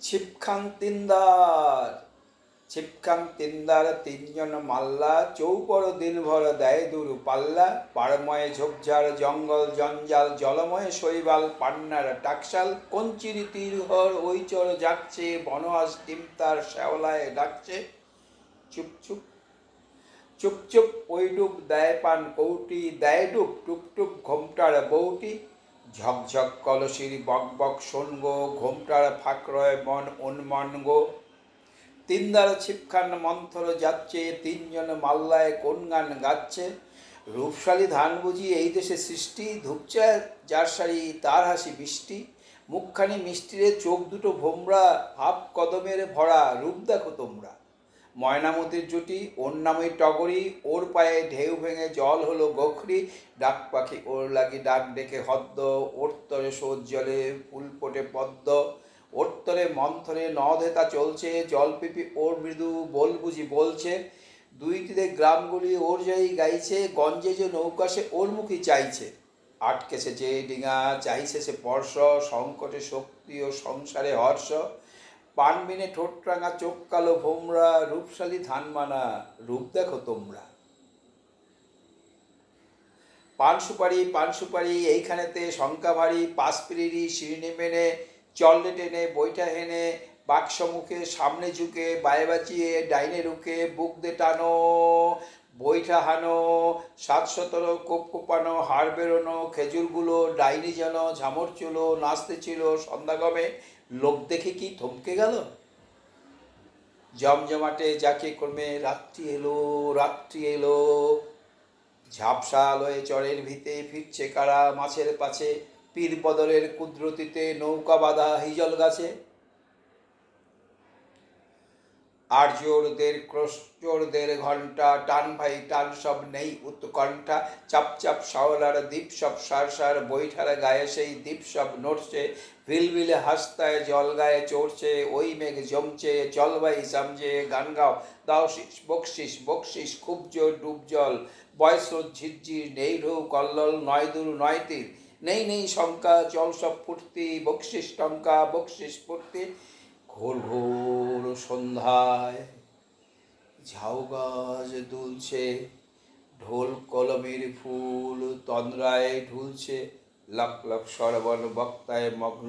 ছিপখান তিনদার ছিপখান তিনদার তিনজন মাল্লা চৌপর দিনভর দেয় দুরু পাল্লা পাড়ময়ে ঝোপঝাড় জঙ্গল জঞ্জাল জলময়ে শৈবাল পান্নার টাকশাল কঞ্চিরি তীরহর ওইচর জাগছে বনহাস টিমতার শ্যাওলায় ডাকছে চুপ চুপ চুপ চুপ ওই ডুব দেয় পান কৌটি দেয় ডুব টুপ টুপ ঘোমটার বউটি ঝকঝক কলসির বক বক শোন গো ঘোমটার ফাঁক রয় মন উন্মন গো তিনদার ছিপখান মন্থর যাচ্ছে তিনজন মাল্লায় কোন গান গাচ্ছে রূপশালী ধান বুঝি এই দেশে সৃষ্টি ধূপচা যার শাড়ি তার হাসি বৃষ্টি মুখখানি মিষ্টিরে চোখ দুটো ভোমরা ভাব কদমের ভরা রূপ দেখো তোমরা ময়নামতির জুটি ওর নামই টগরি ওর পায়ে ঢেউ ভেঙে জল হলো গোখরি ডাক পাখি ওর লাগি ডাক ডেকে হদ্দ ওর তরে সোজ জলে ফুল ফোটে পদ্ম ওর তরে মন্থরে নধেতা চলছে জলপিপি ওর মৃদু বল বুঝি বলছে দুই তীরে গ্রামগুলি ওর যাই গাইছে গঞ্জে যে নৌকা সে ওর মুখই চাইছে আটকেছে যে ডিঙা চাইছে সে পর্শ সংকটে শক্তি ও সংসারে হর্ষ পানবিনে ঠোঁটরাঙা চোখ কালো ভোমরা রূপশালী ধানমানা রূপ দেখো তোমরা পান সুপারি এইখানেতে শঙ্কা ভারী পাঁচপিড়ি শিরনি মেনে চললে টেনে বইটা হেনে বাক্স মুখে সামনে ঝুঁকে বায়ে বাঁচিয়ে ডাইনে রুখে বুক দে টানো বইটা হানো 717 কোপ কোপানো হাড় বেরোনো খেজুরগুলো ডাইনি যেন ঝামর চুলো নাচতে ছিল সন্ধ্যাগমে লোক দেখে কি থমকে গেল জমজমাটে যাকে ক্রমে রাত্রি এলো ঝাপসা আলোয় চরের ভিতে ফিরছে কারা মাছের পাছে পীর বদলের কুদরতিতে নৌকা বাঁধা হিজল গাছে আর জোরদের ক্রোশজোরদের ঘণ্টা টান ভাই টান সব নেই উৎকণ্ঠা চাপ চাপ শাওলার দ্বীপ সব সার বৈঠার গায়ে সেই দ্বীপ সব নড়ছে ভিলভিলে হাসতায় জল গায়ে চড়ছে ওই মেঘ জমছে চল ভাই সামজে গান গাও দাও বকশিস খুব জোর ডুব জল বয়স ঝিরঝির নেই ঢৌ কল্লল নয় দূর নয় তীর নেই শঙ্কা চল সব ফুর্তি বকশিস টঙ্কা বকশিস ফুর্তি ঘোর ঘোর সন্ধ্যায় ঝাউ গাছ দুলছে ঢোল কলমের ফুল তন্দ্রায় ঢুলছে লাখ লাখ সরবন বক্তায় মগ্ন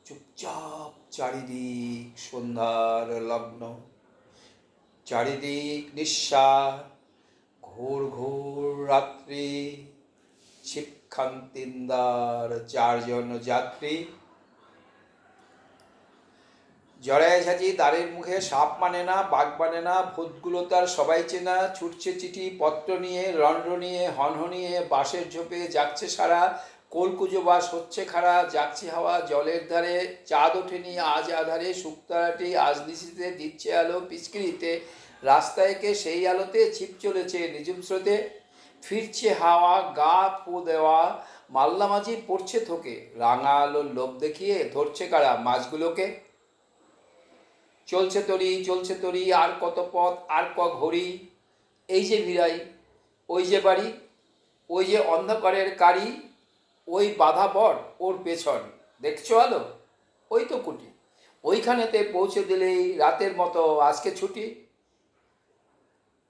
চুপচাপ চারিদিক সন্ধ্যার লগ্ন চারিদিক নিঃশ্বাস ঘোর ঘোর রাত্রি ছিপখান তিনদার চারজন যাত্রী জড়ায় ঝাঁঝি দ্বারের মুখে সাপ মানে না বাঘ মানে না ভূতগুলো তার সবাই চেনা ছুটছে চিঠি পত্র নিয়ে রণরনিয়ে হনহনিয়ে বাঁশের ঝোপে যাচ্ছে সারা কোলকুজো বাস হচ্ছে খাড়া যাচ্ছে হাওয়া জলের ধারে চাঁদ ওঠেনি আজ আধারে শুকতারাটি আজ নিশিতে দিচ্ছে আলো পিচকিরিতে রাস্তায় কে সেই আলোতে ছিপ চলেছে নিজুম স্রোতে ফিরছে হাওয়া গা ফু দেওয়া মাল্লা মাঝি পড়ছে থোকে রাঙা আলোর লোভ দেখিয়ে ধরছে কারা মাছগুলোকে চলছে তরি আর কত পথ আর ক ঘড়ি এই যে ভিড়াই ওই যে বাড়ি ওই যে অন্ধকারের কারি ওই বাধা বট ওর পেছন দেখছো আলো ওই তো কুটি ওইখানেতে পৌঁছে দিলেই রাতের মতো আজকে ছুটি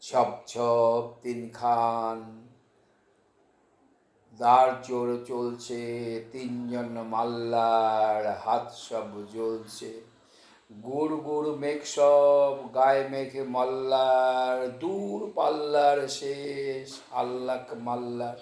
ছপ ছপ তিনখান দাঁড় জোর চলছে তিনজন মাল্লার হাত সব জ্বলছে গুড় গুড় মেঘ সব গায়ে মেঘে মল্লার দূর পাল্লার শেষ আল্লাক মাল্লার